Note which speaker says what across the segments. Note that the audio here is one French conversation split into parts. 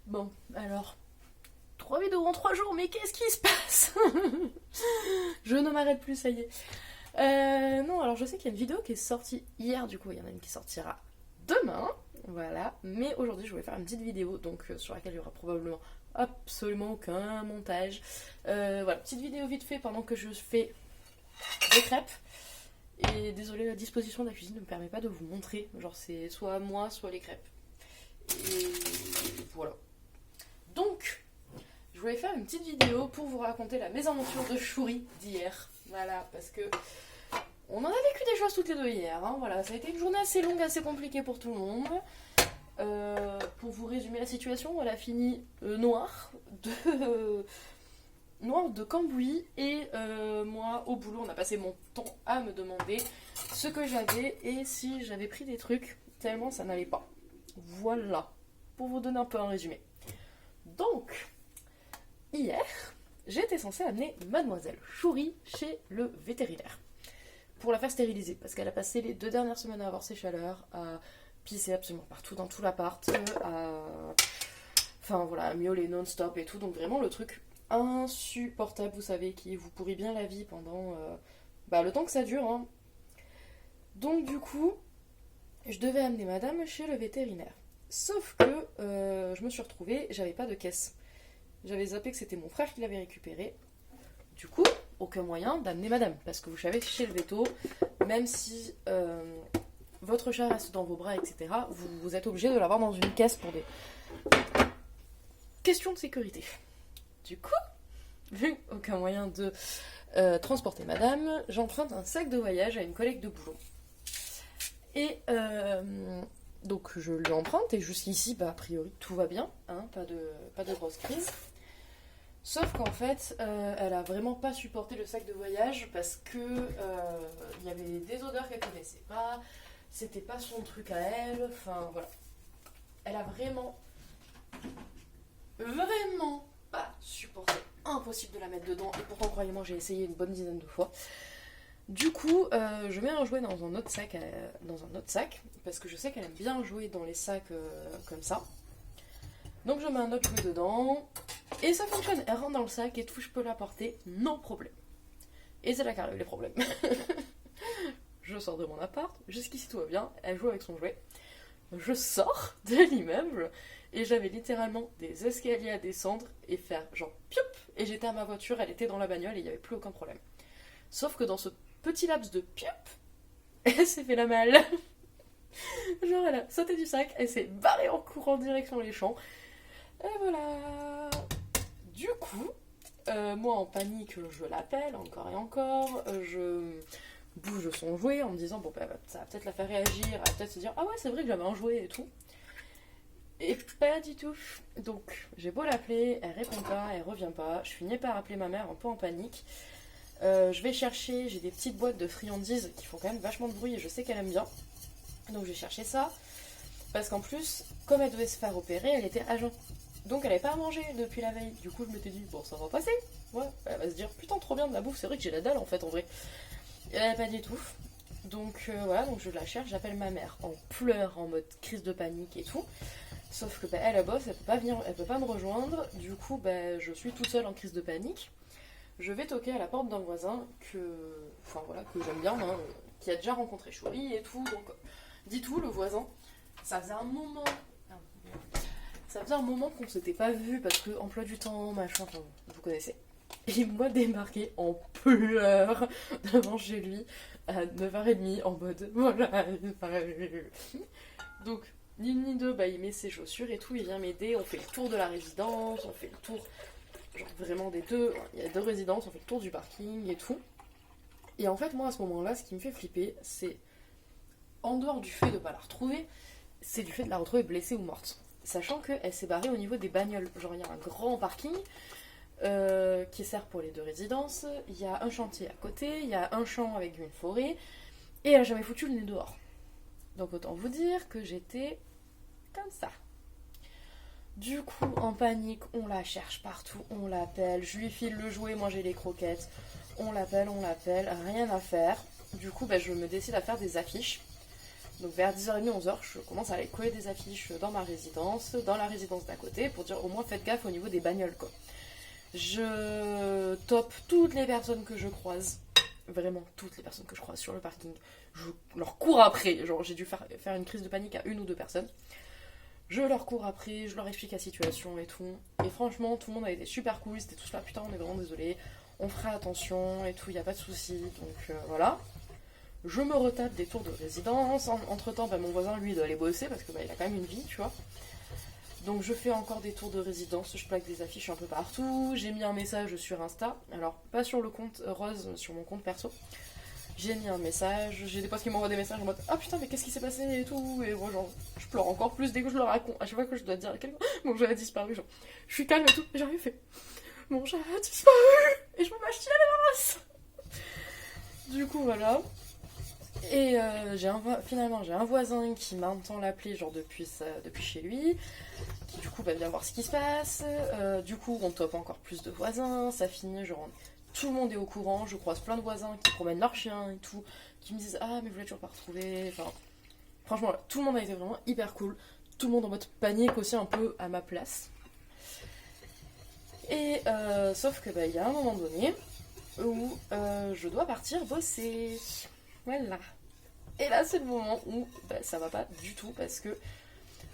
Speaker 1: Bon, alors, 3 vidéos en 3 jours, mais qu'est-ce qui se passe? Je ne m'arrête plus, ça y est. Non, alors je sais qu'il y a une vidéo qui est sortie hier, du coup, il y en a une qui sortira demain, voilà. Mais aujourd'hui, je voulais faire une petite vidéo, donc sur laquelle il y aura probablement absolument aucun montage. Voilà, petite vidéo vite fait pendant que je fais des crêpes. Et désolé, la disposition de la cuisine ne me permet pas de vous montrer. Genre, c'est soit moi, soit les crêpes. Et voilà. Donc, je voulais faire une petite vidéo pour vous raconter la mésaventure de Chouri d'hier. Voilà, parce que on en a vécu des choses toutes les deux hier. Hein, voilà, ça a été une journée assez longue, assez compliquée pour tout le monde. Pour vous résumer la situation, elle a fini noire de cambouis et moi au boulot on a passé mon temps à me demander ce que j'avais et si j'avais pris des trucs tellement ça n'allait pas. Voilà, pour vous donner un peu un résumé. Donc, hier, j'étais censée amener Mademoiselle Chouri chez le vétérinaire pour la faire stériliser parce qu'elle a passé les 2 dernières semaines à avoir ses chaleurs, à pisser absolument partout dans tout l'appart, enfin voilà, à miauler non-stop et tout, donc vraiment le truc insupportable, vous savez, qui vous pourrit bien la vie pendant le temps que ça dure. Hein. Donc du coup, je devais amener madame chez le vétérinaire. Sauf que je me suis retrouvée, j'avais pas de caisse. J'avais zappé que c'était mon frère qui l'avait récupéré. Du coup, aucun moyen d'amener madame. Parce que vous savez, chez le véto, même si votre chat reste dans vos bras, etc., vous êtes obligé de l'avoir dans une caisse pour des questions de sécurité. Du coup, vu aucun moyen de transporter madame, j'emprunte un sac de voyage à une collègue de boulot. Et donc je lui emprunte et jusqu'ici, a priori, tout va bien, hein, pas de grosse crise. Sauf qu'en fait, elle a vraiment pas supporté le sac de voyage parce que il y avait des odeurs qu'elle connaissait pas, c'était pas son truc à elle, enfin voilà. Elle a vraiment pas supporté. Impossible de la mettre dedans et pourtant croyez-moi j'ai essayé une bonne dizaine de fois. Du coup, je mets un jouet dans un autre sac, parce que je sais qu'elle aime bien jouer dans les sacs comme ça. Donc je mets un autre jouet dedans, et ça fonctionne. Elle rentre dans le sac et tout, je peux la porter, non problème. Et c'est là qu'arrivent les problèmes. Je sors de mon appart, jusqu'ici tout va bien, elle joue avec son jouet. Je sors de l'immeuble, et j'avais littéralement des escaliers à descendre et faire genre pioup, et j'étais à ma voiture, elle était dans la bagnole et il n'y avait plus aucun problème. Sauf que dans ce petit laps de pioup, elle s'est fait la malle. Genre elle a sauté du sac, elle s'est barrée en courant en direction les champs. Et voilà. Du coup, moi en panique, je l'appelle encore et encore. Je bouge son jouet en me disant bon ça va peut-être la faire réagir, elle va peut-être se dire ah ouais c'est vrai que j'avais un jouet et tout. Et pas du tout. Donc j'ai beau l'appeler, elle répond pas, elle revient pas. Je finis par appeler ma mère un peu en panique. Je vais chercher, j'ai des petites boîtes de friandises qui font quand même vachement de bruit et je sais qu'elle aime bien. Donc j'ai cherché ça. Parce qu'en plus, comme elle devait se faire opérer, elle était à jeun. Donc elle n'avait pas à manger depuis la veille. Du coup je m'étais dit, bon ça va passer. Ouais, elle va se dire, putain trop bien de la bouffe, c'est vrai que j'ai la dalle en fait en vrai. Et elle n'a pas du tout. Donc voilà, donc je la cherche, j'appelle ma mère en pleurs, en mode crise de panique et tout. Sauf que elle bosse, elle peut pas venir, elle peut pas me rejoindre. Du coup je suis toute seule en crise de panique. Je vais toquer à la porte d'un voisin que j'aime bien, hein, qui a déjà rencontré Chouri et tout. Donc, dis tout, le voisin. Ça faisait un moment. Ça faisait un moment qu'on s'était pas vu parce que emploi du temps, machin, enfin, vous connaissez. Et il m'a débarqué en pleurs devant chez lui à 9h30 en mode voilà. Donc, ni une ni deux, il met ses chaussures et tout, il vient m'aider. On fait le tour de la résidence, on fait le tour. Genre vraiment des deux, il y a 2 résidences, on fait le tour du parking et tout. Et en fait, moi à ce moment-là, ce qui me fait flipper, c'est en dehors du fait de ne pas la retrouver, c'est du fait de la retrouver blessée ou morte. Sachant qu'elle s'est barrée au niveau des bagnoles. Genre, il y a un grand parking qui sert pour les 2 résidences, il y a un chantier à côté, il y a un champ avec une forêt, et elle a jamais foutu le nez dehors. Donc autant vous dire que j'étais comme ça. Du coup, en panique, on la cherche partout, on l'appelle, je lui file le jouet, moi j'ai les croquettes, on l'appelle, rien à faire. Du coup, je me décide à faire des affiches. Donc vers 10h30, 11h, je commence à aller coller des affiches dans ma résidence, dans la résidence d'à côté, pour dire au moins faites gaffe au niveau des bagnoles, quoi. Je top toutes les personnes que je croise, vraiment toutes les personnes que je croise sur le parking. Je leur cours après, genre j'ai dû faire une crise de panique à une ou deux personnes. Je leur cours après, je leur explique la situation et tout. Et franchement, tout le monde a été super cool, ils étaient tous là, putain, on est vraiment désolé, on fera attention et tout, y a pas de souci. Donc voilà. Je me retape des tours de résidence. Entre temps, mon voisin, lui, il doit aller bosser parce que il a quand même une vie, tu vois. Donc je fais encore des tours de résidence, je plaque des affiches un peu partout. J'ai mis un message sur Insta, alors pas sur le compte Rose, sur mon compte perso. J'ai mis un message, j'ai des potes qui m'envoient des messages en mode ah putain mais qu'est-ce qui s'est passé et tout. Et moi genre je pleure encore plus dès que je le raconte. À chaque fois que je dois dire à quelqu'un mon chat a disparu, genre je suis calme et tout, et j'arrive fait mon chat a disparu et je me mâche à la race. Du coup voilà. Et finalement j'ai un voisin qui m'entend l'appeler genre depuis chez lui, qui du coup vient voir ce qui se passe. Du coup on top encore plus de voisins, ça finit genre tout le monde est au courant, je croise plein de voisins qui promènent leurs chiens et tout, qui me disent ah mais vous l'avez toujours pas retrouvé. Enfin franchement tout le monde a été vraiment hyper cool, tout le monde en mode panique aussi un peu à ma place. Et sauf que il y a un moment donné où je dois partir bosser. Voilà. Et là, c'est le moment où ça va pas du tout parce que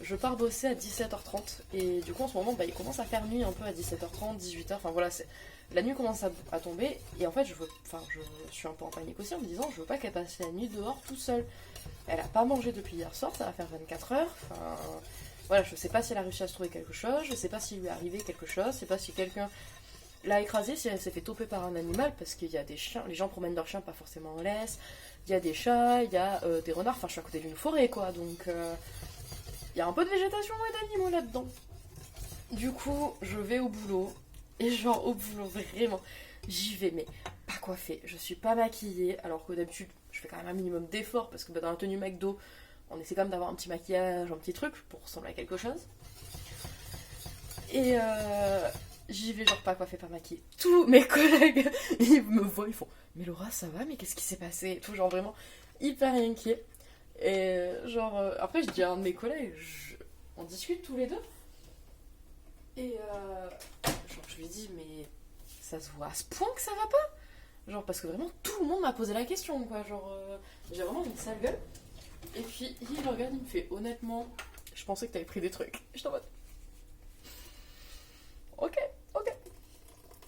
Speaker 1: je pars bosser à 17h30 et du coup, en ce moment, il commence à faire nuit un peu à 17h30, 18h. Enfin voilà, la nuit commence à tomber et en fait, je suis un peu en panique aussi en me disant, je veux pas qu'elle passe la nuit dehors toute seule. Elle a pas mangé depuis hier soir, ça va faire 24 heures. Enfin voilà, je sais pas si elle a réussi à se trouver quelque chose, je sais pas s'il lui est arrivé quelque chose, je sais pas si quelqu'un l'a écrasée, si elle s'est fait toper par un animal, parce qu'il y a des chiens, les gens promènent leurs chiens pas forcément en laisse, il y a des chats, il y a des renards, enfin je suis à côté d'une forêt quoi, donc il y a un peu de végétation et d'animaux là-dedans. Du coup, je vais au boulot, et genre au boulot, vraiment, j'y vais, mais pas coiffée, je suis pas maquillée, alors que d'habitude, je fais quand même un minimum d'effort, parce que dans la tenue McDo, on essaie quand même d'avoir un petit maquillage, un petit truc, pour ressembler à quelque chose. Et j'y vais genre pas coiffée, pas maquillée. Tous mes collègues, ils me voient, ils font mais Laura ça va, mais qu'est-ce qui s'est passé et tout, genre vraiment hyper inquiet. Et genre après je dis à un de mes collègues, on discute tous les deux. Et genre je lui dis mais ça se voit à ce point que ça va pas. Genre parce que vraiment tout le monde m'a posé la question quoi, genre j'ai vraiment une sale gueule. Et puis il me regarde, il me fait honnêtement, je pensais que t'avais pris des trucs. Et je t'en mode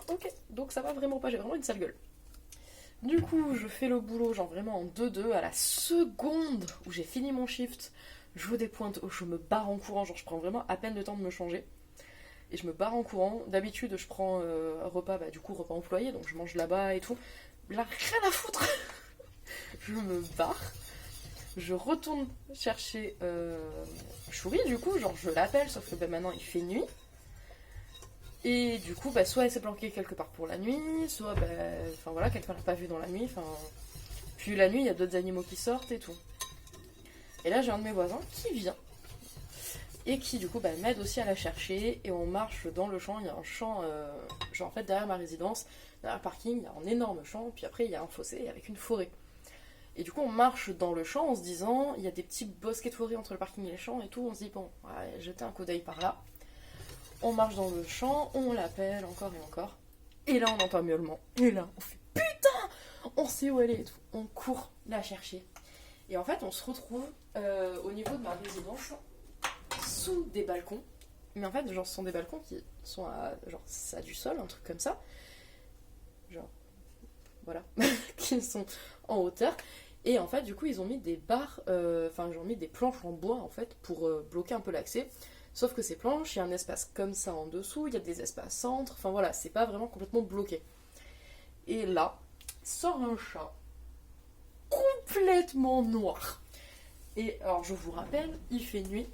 Speaker 1: ok, donc ça va vraiment pas, j'ai vraiment une sale gueule. Du coup, je fais le boulot, genre vraiment en 2-2, à la seconde où j'ai fini mon shift, je veux des pointes, je me barre en courant, genre je prends vraiment à peine le temps de me changer. Et je me barre en courant, d'habitude je prends un repas, repas employé, donc je mange là-bas et tout. Là, rien à foutre. Je me barre, je retourne chercher Chouri, du coup, genre je l'appelle, sauf que maintenant il fait nuit. Et du coup, soit elle s'est planquée quelque part pour la nuit, soit, quelqu'un l'a pas vue dans la nuit. Puis la nuit, il y a d'autres animaux qui sortent et tout. Et là, j'ai un de mes voisins qui vient. Et qui, du coup, m'aide aussi à la chercher. Et on marche dans le champ. Il y a un champ, genre en fait, derrière ma résidence, derrière le parking, il y a un énorme champ. Puis après, il y a un fossé avec une forêt. Et du coup, on marche dans le champ en se disant, il y a des petits bosquets de forêt entre le parking et les champs et tout. On se dit, bon, on va jeter un coup d'œil par là. On marche dans le champ, on l'appelle encore et encore. Et là, on entend un miaulement. Et là, on fait putain, on sait où elle est et tout. On court la chercher. Et en fait, on se retrouve au niveau de ma résidence, sous des balcons. Mais en fait, genre, ce sont des balcons qui sont à, genre, ça du sol, un truc comme ça. Genre, voilà. Qui sont en hauteur. Et en fait, du coup, ils ont mis des barres, ils ont mis des planches en bois, en fait, pour bloquer un peu l'accès. Sauf que ces planches, il y a un espace comme ça en dessous, il y a des espaces centres, enfin voilà, c'est pas vraiment complètement bloqué. Et là, sort un chat complètement noir. Et alors, je vous rappelle, il fait nuit.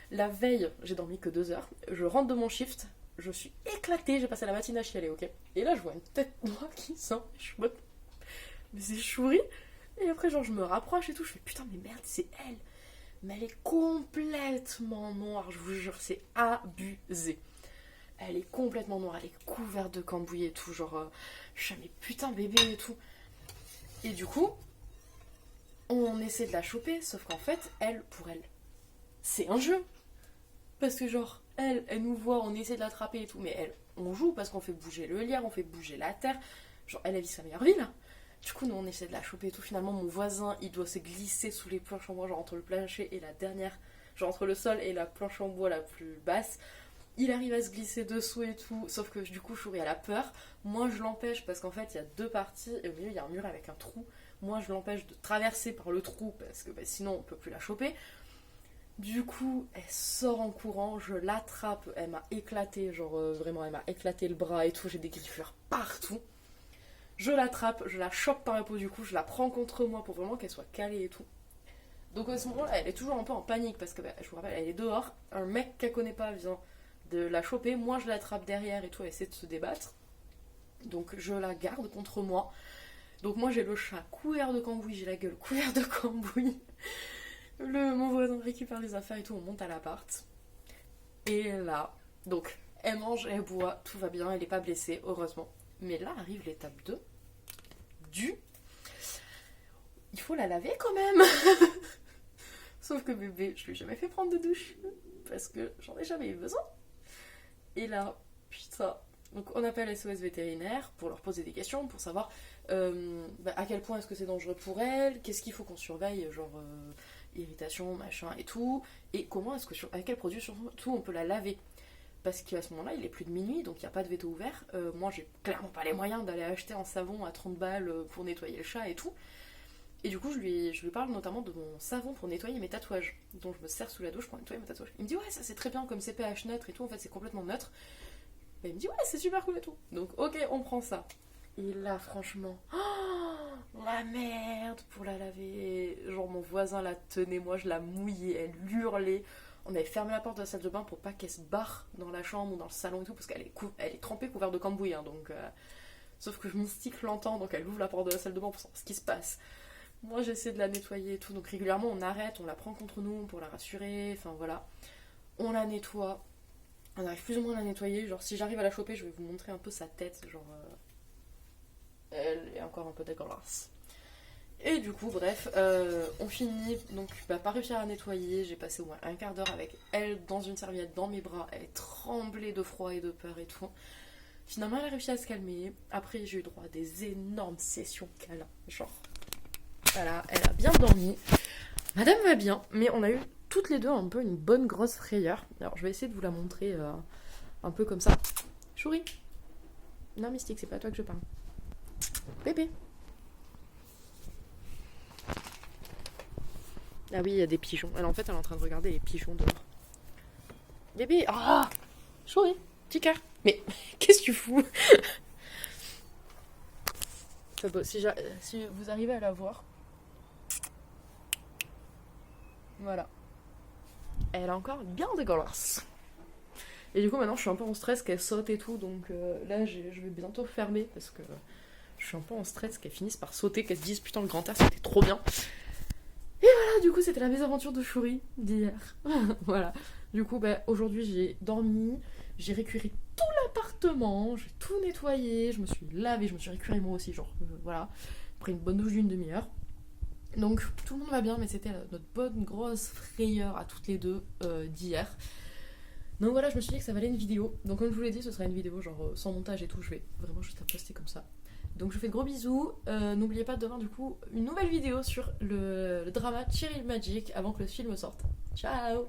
Speaker 1: La veille, j'ai dormi que 2 heures. Je rentre de mon shift, je suis éclatée, j'ai passé la matinée à chialer, ok. Et là, je vois une tête noire qui sort, je suis en mode, mais c'est Chouri. Et après, genre, je me rapproche et tout, je fais putain, mais merde, c'est elle. Mais elle est complètement noire, je vous jure, c'est abusé. Elle est complètement noire, elle est couverte de cambouis et tout, genre, je suis mais putain bébé et tout. Et du coup, On essaie de la choper, sauf qu'en fait, elle, pour elle, c'est un jeu. Parce que genre, elle nous voit, on essaie de l'attraper et tout, mais elle, on joue parce qu'on fait bouger le lierre, on fait bouger la terre. Genre, elle vit sa meilleure vie, là. Du coup, nous, on essaie de la choper et tout. Finalement, mon voisin, il doit se glisser sous les planches en bois, genre entre le plancher et la dernière, genre entre le sol et la planche en bois la plus basse. Il arrive à se glisser dessous et tout, sauf que du coup, Chouri, elle a peur. Moi, je l'empêche parce qu'en fait, il y a deux parties, et au milieu, il y a un mur avec un trou. Moi, je l'empêche de traverser par le trou parce que sinon, on peut plus la choper. Du coup, elle sort en courant, je l'attrape, elle m'a éclaté, genre vraiment, elle m'a éclaté le bras et tout, j'ai des griffures partout. Je l'attrape, je la chope par la peau du cou, je la prends contre moi pour vraiment qu'elle soit calée et tout. Donc à ce moment-là, elle est toujours un peu en panique parce que, je vous rappelle, elle est dehors, un mec qu'elle connaît pas vient de la choper, moi je l'attrape derrière et tout, elle essaie de se débattre. Donc je la garde contre moi. Donc moi j'ai le chat couvert de cambouis, j'ai la gueule couverte de cambouis. Mon voisin récupère les affaires et tout, on monte à l'appart. Et là, donc, elle mange, elle boit, tout va bien, elle n'est pas blessée, heureusement. Mais là arrive l'étape 2 du... Il faut la laver quand même. Sauf que bébé, je lui ai jamais fait prendre de douche. Parce que j'en ai jamais eu besoin. Et là, putain... Donc on appelle SOS vétérinaire pour leur poser des questions, pour savoir à quel point est-ce que c'est dangereux pour elle, qu'est-ce qu'il faut qu'on surveille, genre... irritation, machin et tout, et comment est-ce que avec quel produit surtout on peut la laver, parce qu'à ce moment-là il est plus de minuit, donc il n'y a pas de veto ouvert. Moi j'ai clairement pas les moyens d'aller acheter un savon à 30 balles pour nettoyer le chat et tout, et du coup je lui parle notamment de mon savon pour nettoyer mes tatouages, dont je me sers sous la douche pour nettoyer mes tatouages. Il me dit ouais, ça c'est très bien, comme c'est pH neutre et tout, en fait c'est complètement neutre. Et il me dit ouais, c'est super cool et tout, donc ok, on prend ça. Et là franchement, la merde pour la laver. Genre mon voisin la tenait, moi je la mouillais, elle hurlait. On avait fermé la porte de la salle de bain pour pas qu'elle se barre dans la chambre ou dans le salon et tout, parce qu'elle est trempée, couverte de cambouis, hein, donc... Sauf que Mystique l'entend, donc elle ouvre la porte de la salle de bain pour savoir ce qui se passe. Moi j'essaie de la nettoyer et tout, donc régulièrement on arrête, on la prend contre nous pour la rassurer, enfin voilà. On la nettoie, on arrive plus ou moins à la nettoyer, genre si j'arrive à la choper, je vais vous montrer un peu sa tête, genre... Elle est encore un peu dégueulasse. Et du coup, bref, on finit donc par réussir à nettoyer. J'ai passé au moins un quart d'heure avec elle dans une serviette dans mes bras. Elle tremblait de froid et de peur et tout. Finalement, elle a réussi à se calmer. Après, j'ai eu droit à des énormes sessions câlins. Genre, voilà, elle a bien dormi. Madame va bien, mais on a eu toutes les deux un peu une bonne grosse frayeur. Alors, je vais essayer de vous la montrer un peu comme ça. Chouri. Non, Mystique, c'est pas à toi que je parle. Bébé. Ah oui, il y a des pigeons. En fait, elle est en train de regarder les pigeons dehors. Bébé. Ah, Chouri, petit cœur. Mais qu'est-ce que tu fous? Si vous arrivez à la voir. Voilà. Elle est encore bien dégueulasse. Et du coup, maintenant, je suis un peu en stress qu'elle saute et tout. Donc là, je vais bientôt fermer parce que je suis un peu en stress qu'elle finisse par sauter, qu'elle se dise putain, le grand air, c'était trop bien. Et voilà, du coup, c'était la mésaventure de Chouri d'hier. Voilà. Du coup, aujourd'hui, j'ai dormi, j'ai récuré tout l'appartement, j'ai tout nettoyé, je me suis lavée, je me suis récuré moi aussi, genre, voilà. Après une bonne douche d'une demi-heure. Donc, tout le monde va bien, mais c'était notre bonne grosse frayeur à toutes les deux d'hier. Donc voilà, je me suis dit que ça valait une vidéo. Donc comme je vous l'ai dit, ce sera une vidéo genre sans montage et tout, je vais vraiment juste la poster comme ça. Donc je vous fais de gros bisous, n'oubliez pas demain du coup une nouvelle vidéo sur le drama Cheryl Magic avant que le film sorte. Ciao.